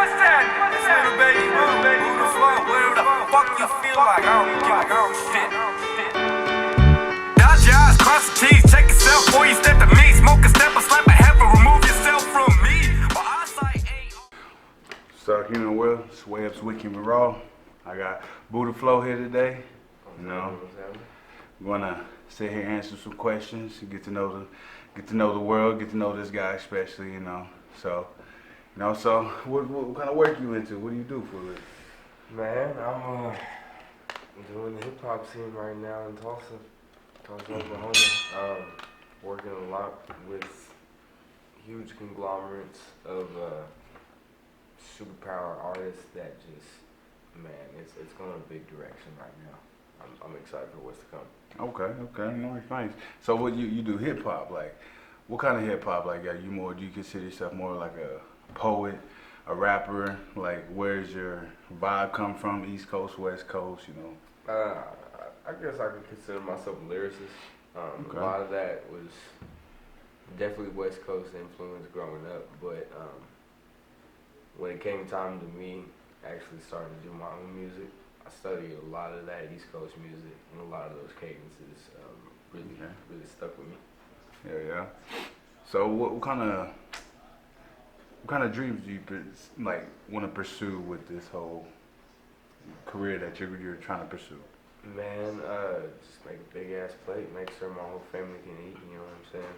It's little baby Buddhaflow. Whatever the fuck you feel like, I don't give a shit. Dot your eyes, cross the T's, check yourself before you step to me. Smoke a step, a slap a heifer, remove yourself from me. My eyesight ain't. So, you know, well, it's Way Up's Wiki with Raw. I got Buddhaflow here today. You know, we're gonna sit here and answer some questions, get to know the world, get to know this guy especially. You know, so what kind of work you into? What do you do for a living? Man, I'm doing the hip hop scene right now in Tulsa, Oklahoma. Working a lot with huge conglomerates of superpower artists that just, man, it's going a big direction right now. I'm excited for what's to come. Okay, nice. So what you do hip hop, like what kind of hip hop? Like, do you consider yourself more like a poet, a rapper? Like, where's your vibe come from? East Coast, West Coast, you know? I guess I could consider myself a lyricist. Okay. A lot of that was definitely West Coast influence growing up, but when it came time to me actually starting to do my own music, I studied a lot of that East Coast music, and a lot of those cadences really stuck with me. Yeah. So what kind of dreams do you want to pursue with this whole career that you're trying to pursue? Man, just make a big ass plate, make sure my whole family can eat. You know what I'm saying?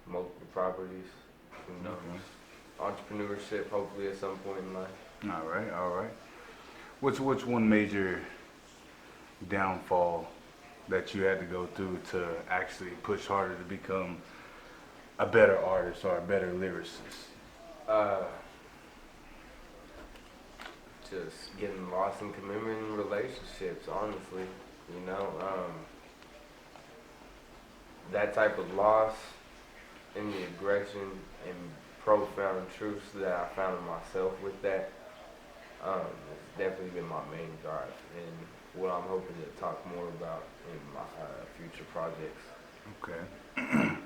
Multiple properties, you know, entrepreneurship. Hopefully at some point in life. All right. What's one major downfall that you had to go through to actually push harder to become a better artist or a better lyricist? Just getting lost in commitment in relationships, honestly. You know, that type of loss and the aggression and profound truths that I found in myself with that, it's definitely been my main drive and what I'm hoping to talk more about in my future projects. Okay.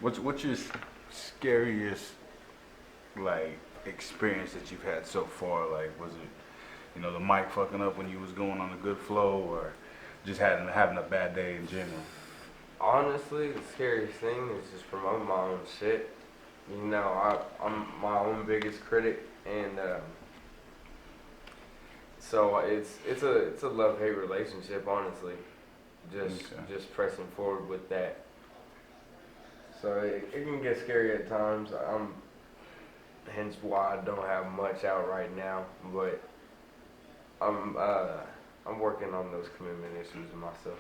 What's your scariest experience that you've had so far? Like, was it, the mic fucking up when you was going on a good flow, or just having a bad day in general? Honestly, the scariest thing is just promoting my own shit. You know, I'm my own biggest critic, and so it's a love-hate relationship, honestly. Just pressing forward with that. So it can get scary at times. Hence why I don't have much out right now, but I'm working on those commitment issues with myself.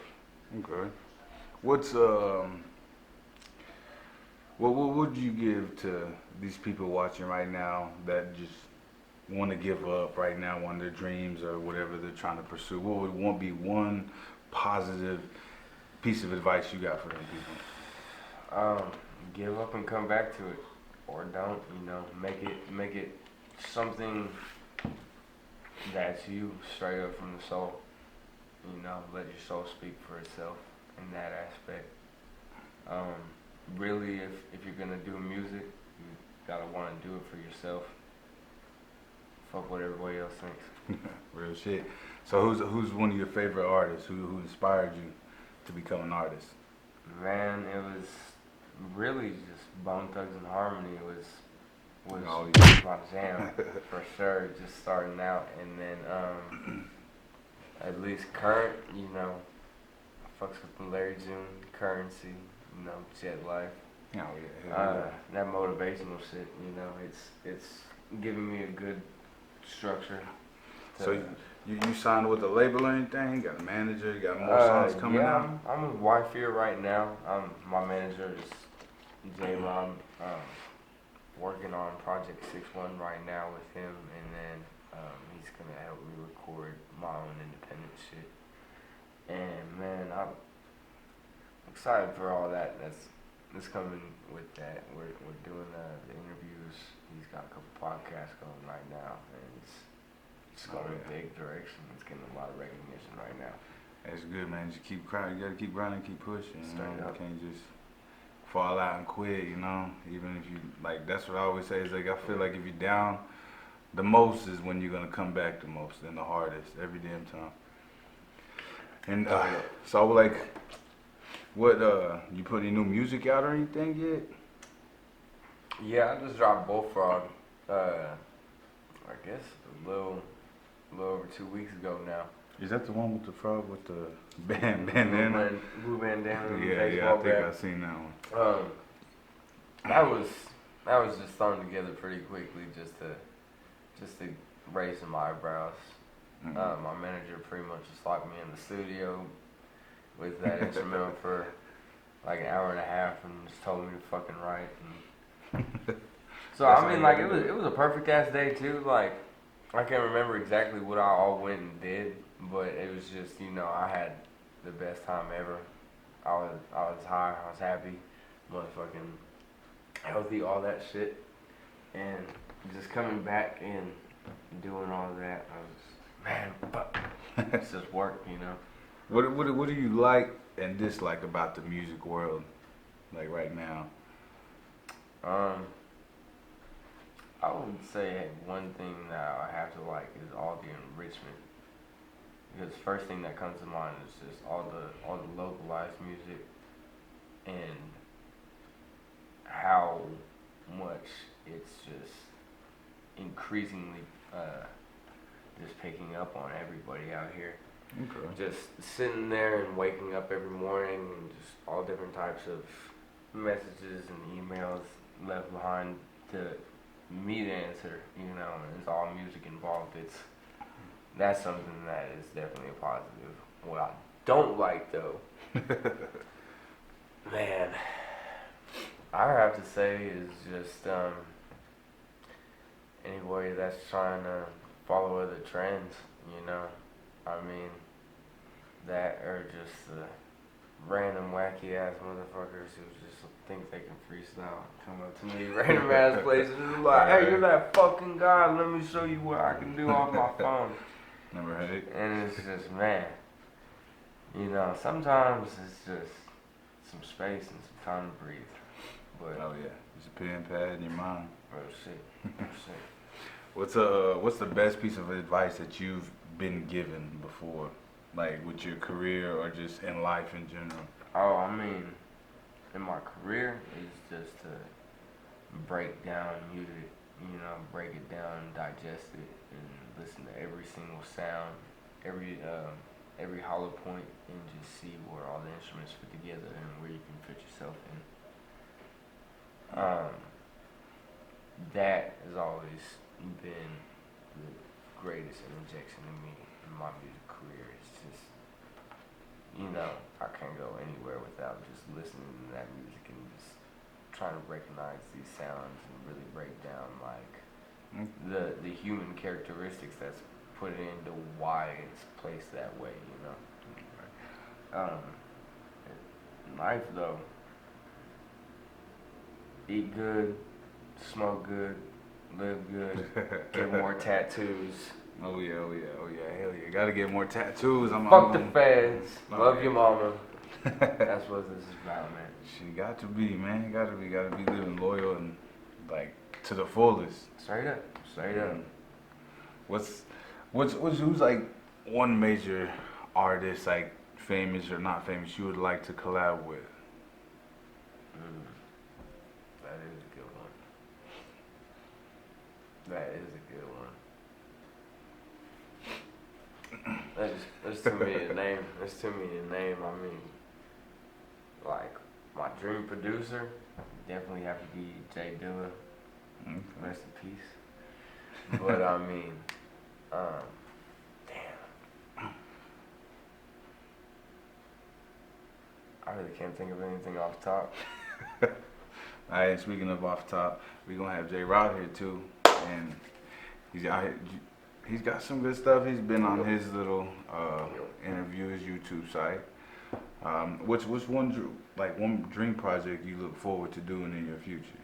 Okay. What would you give to these people watching right now that just want to give up right now on their dreams or whatever they're trying to pursue? What would be one positive piece of advice you got for them people? Give up and come back to it, or don't. Make it something that's you, straight up from the soul. Let your soul speak for itself in that aspect. Really, if you're gonna do music, you gotta want to do it for yourself. Fuck what everybody else thinks. Real shit. So who's one of your favorite artists? Who inspired you to become an artist? Man, it was really just Bone Thugs and Harmony was my jam for sure. Just starting out, and then at least current, I fucks with Larry June, Currency, Jet Life. Oh yeah. That motivational shit, it's giving me a good structure. So you signed with a label or anything? Got a manager? You got more songs coming out? I'm with Wife here right now. My manager is J-Rob. Working on Project 6-1 right now with him, and then he's gonna help me record my own independent shit. And man, I'm excited for all that. That's coming with that. We're doing the interviews. He's got a couple podcasts going right now, and it's going in a big direction. It's getting a lot of recognition right now. That's good, man. Just keep crying. You gotta keep grinding, keep pushing. You can't just fall out and quit. Even if you that's what I always say is I feel like if you're down the most is when you're gonna come back the most and the hardest every damn time. And so like, what you put any new music out or anything yet? Yeah, I just dropped Bullfrog. I guess a little over 2 weeks ago now. Is that the one with the frog with the bandana? Blue bandana. Yeah, I think I seen that one. That was just thrown together pretty quickly just to raise some eyebrows. Mm-hmm. My manager pretty much just locked me in the studio with that instrumental for like an hour and a half and just told me to fucking write. And so I mean, like it was a perfect ass day too. Like I can't remember exactly what I all went and did, but it was just, you know, I had the best time ever. I was high, I was happy, motherfucking healthy, all that shit, and just coming back and doing all that, I was, man, fuck, it's just work, you know. What do you like and dislike about the music world, like right now? I would say one thing that I have to like is all the enrichment. Because the first thing that comes to mind is just all the localized music and how much it's just increasingly just picking up on everybody out here. Okay. Just sitting there and waking up every morning and just all different types of messages and emails left behind to me to answer, you know, and it's all music involved. That's something that is definitely a positive. What I don't like though, man, I have to say is just anybody that's trying to follow other trends, you know. I mean, that are just random wacky ass motherfuckers who just think they can freestyle. Come up to me random ass places and be like, hey, you're that fucking guy, let me show you what I can do off my phone. Never had it. And it's just, man, you know, sometimes it's just some space and some time to breathe. But Oh yeah, just a pen and pad in your mind. real shit. What's the best piece of advice that you've been given before, like with your career or just in life in general? Oh, I mean, in my career, it's just to break down music, you know, break it down and digest it and listen to every single sound, every hollow point, and just see where all the instruments fit together and where you can fit yourself in. That has always been the greatest injection in me in my music career. It's just, you know, I can't go anywhere without just listening to that music and just trying to recognize these sounds and really break down like the human characteristics that's put into why it's placed that way, you know. In life though, eat good, smoke good, live good, get more tattoos. Oh yeah, hell yeah. Gotta get more tattoos. Fuck the feds, love your mama. That's what this is about, man. She got to be, man. Gotta be living loyal and like to the fullest. Straight up. Who's like one major artist, like famous or not famous, you would like to collab with? That is a good one. That is a good one. There's too many to name. There's too many to name. I mean, like my dream producer definitely have to be Jay Dilla. Okay. Rest in peace. But I mean, damn. I really can't think of anything off the top. Alright, speaking of off top, we're gonna have Jay Rod here too, and he's out here. He's got some good stuff. He's been on his little interview, his YouTube site. What's one dream project you look forward to doing in your future?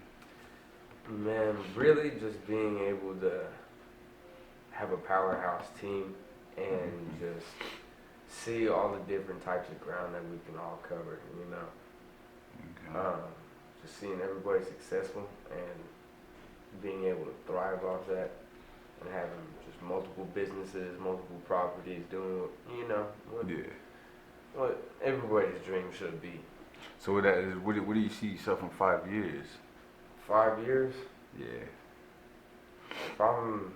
Man, really just being able to have a powerhouse team and just see all the different types of ground that we can all cover, you know. Okay. Just seeing everybody successful and being able to thrive off that and having just multiple businesses, multiple properties, doing what everybody's dream should be. So what that is, where do you see yourself in 5 years? 5 years? Yeah. If I'm,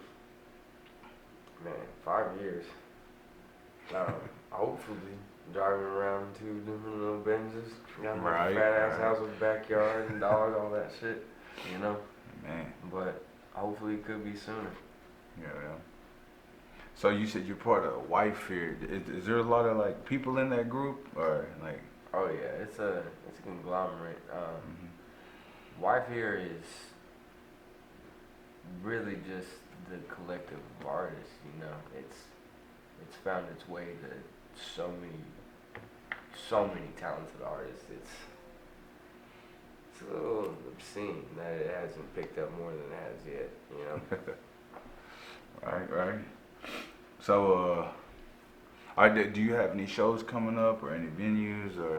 5 years. Hopefully driving around 2 different little Benzes, got my Right, fat ass right. house with backyard and dogs, all that shit, Man. But hopefully it could be sooner. Yeah. So you said you're part of Wife here. Is there a lot of like people in that group, or like? Oh yeah, it's a conglomerate. Wife here is really just the collective of artists. It's found its way to so many talented artists. It's a little obscene that it hasn't picked up more than it has yet. Right. So, do you have any shows coming up or any venues or?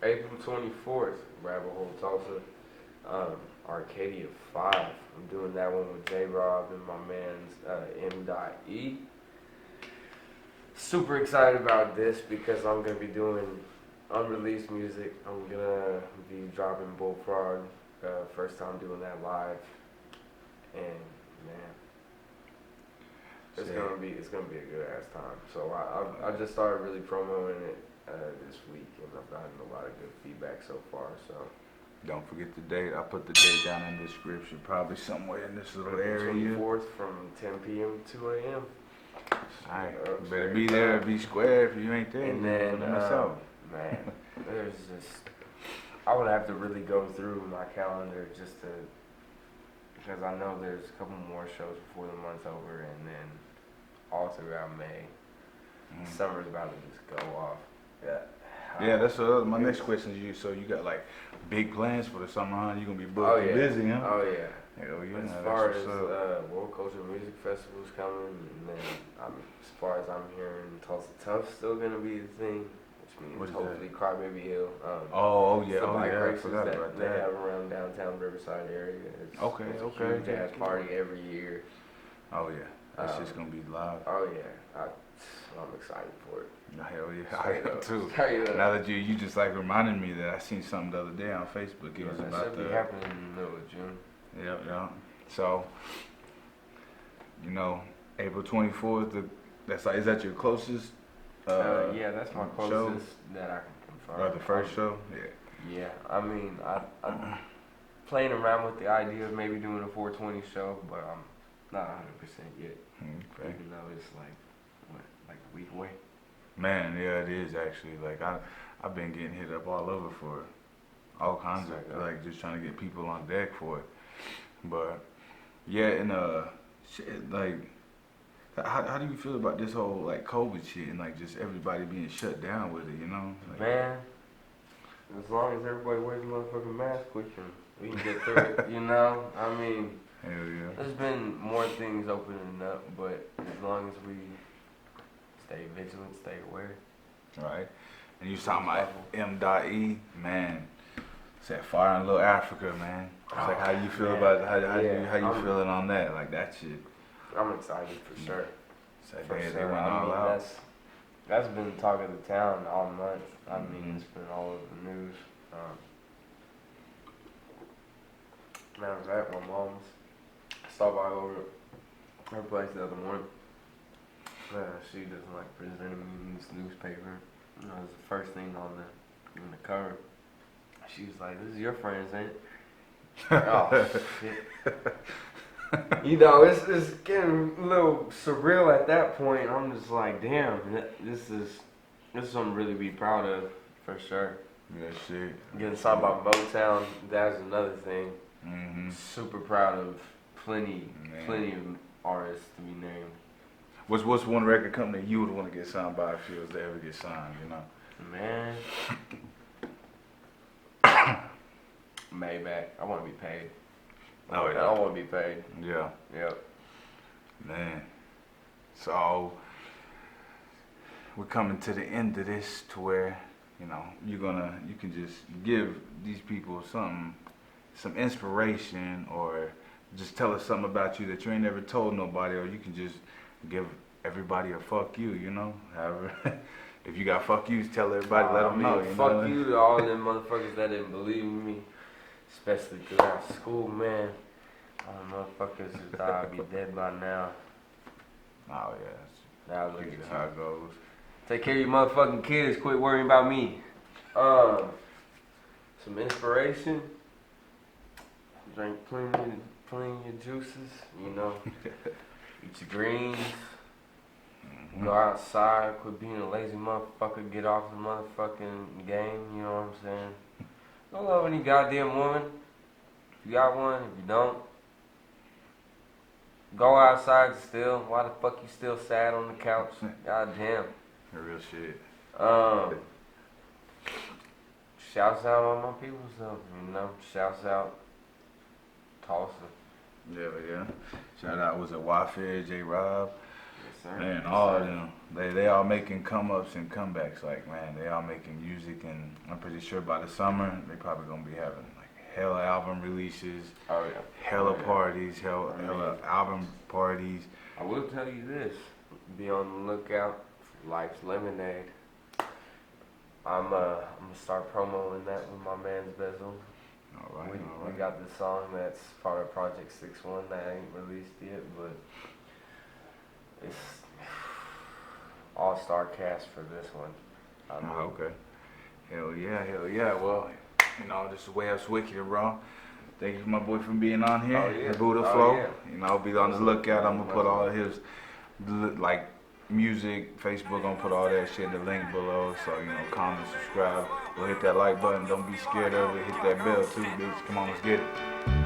April 24th, Rabbit Hole, Tulsa, Arcadia 5. I'm doing that one with J-Rob and my man's M.E. Super excited about this because I'm going to be doing unreleased music. I'm going to be dropping Bullfrog, first time doing that live. And, man, it's gonna be a good ass time. So I just started really promoting it this week, and I've gotten a lot of good feedback so far. So don't forget the date. I'll put the date down in the description, probably somewhere in this little area. 24th from 10 p.m. to 2 a.m. Alright, better be there, be square. If you ain't there, and then man, there's I would have to really go through my calendar because I know there's a couple more shows before the month's over, and then all throughout May. Summer's about to just go off. Yeah, that's my next question to you. So you got like big plans for the summer, huh? You gonna be booked and busy, huh? Oh yeah. Hell yeah. As far as World Culture Music Festival's coming, and then as far as I'm hearing, Tulsa Tough's still gonna be the thing, which means hopefully Crybaby Hill. The bike races that they have around downtown Riverside area. It's a huge ass party every year. Oh yeah, that's just gonna be live. Oh yeah, I'm excited for it. Hell yeah, I am too. Now that you just like reminded me that I seen something the other day on Facebook. It was that about should be happening in the middle of June. Yeah. So, April 24th. Is that your closest? Yeah, that's my closest show? That I can confirm. Or the first show? Yeah. Yeah, I mean, I'm playing around with the idea of maybe doing a 420 show, but I'm not 100% yet. Okay. Even though it's like a week away. Man, yeah, it is actually. Like I've been getting hit up all over for all kinds of like just trying to get people on deck for it. But yeah, and shit, like how do you feel about this whole like COVID shit and like just everybody being shut down with it? Like, man, as long as everybody wears a motherfucking mask, we can get through it. I mean, hell yeah. There's been more things opening up, but as long as we stay vigilant, stay aware. Right. And you talking about M.E, man. It's that fire in Little Africa, man. It's like how you feel about how you feeling on that? Like that shit. I'm excited for sure. It's like For they sure. went all out. That's been the talk of the town all month. I mean, it's been all over the news. I was at my mom's. I stopped by over her place the other morning. She doesn't like presenting me in this newspaper. It was the first thing on the cover. She was like, "This is your friends, ain't it?" Oh shit. It's getting a little surreal at that point. I'm just like, damn, this is something to really be proud of, for sure. Yeah, shit. Getting signed by Motown, that's another thing. Mm-hmm. Super proud of plenty of artists to be named. What's one record company you would want to get signed by if you was to ever get signed, Man. Maybach. I want to be paid. Oh, yeah. I want to be paid. Yeah. Yep. Man. So we're coming to the end of this to where, you can just give these people some inspiration or just tell us something about you that you ain't never told nobody, or you can just give everybody a fuck you, you know? However, if you got fuck yous, tell everybody, let them know, you fuck know? you to all them motherfuckers that didn't believe in me, especially throughout school, man. All them motherfuckers who thought I'd be dead by now. Oh, yeah. Now look at Usually you. how it goes. Take care of your motherfucking kids. Quit worrying about me. Some inspiration. Drink plenty of juices. You know. Eat your greens. Go outside. Quit being a lazy motherfucker. Get off the motherfucking game. You know what I'm saying? Don't love any goddamn woman. If you got one. If you don't, go outside still. Why the fuck you still sad on the couch? Goddamn. Real shit. Shouts out all my people, so you know. Shouts out Tulsa. Yeah. Shout out, was it Wafir, J Rob? Yes, sir. Man, Yes, all sir. of them. They all making come ups and comebacks. Like, man, they all making music, and I'm pretty sure by the summer they probably gonna be having like hella album releases, Oh yeah. hella parties, hella album parties. I will tell you this. Be on the lookout for Life's Lemonade. I'm gonna start promoting that with my man's Bezel. All right. We got this song that's part of Project 6-1 that ain't released yet, but it's all-star cast for this one. Okay. Hell yeah. Well, you know, this is Web's Wicked and Raw. Thank you, my boy, for being on here. Oh, yeah. Buddahflow. Oh, yeah. You know, I'll be on the lookout. I'm gonna put all of his like music, Facebook, gonna put all that shit in the link below. So, you know, comment, subscribe. We'll hit that like button. Don't be scared of it. Hit that bell too, bitch. Come on, let's get it.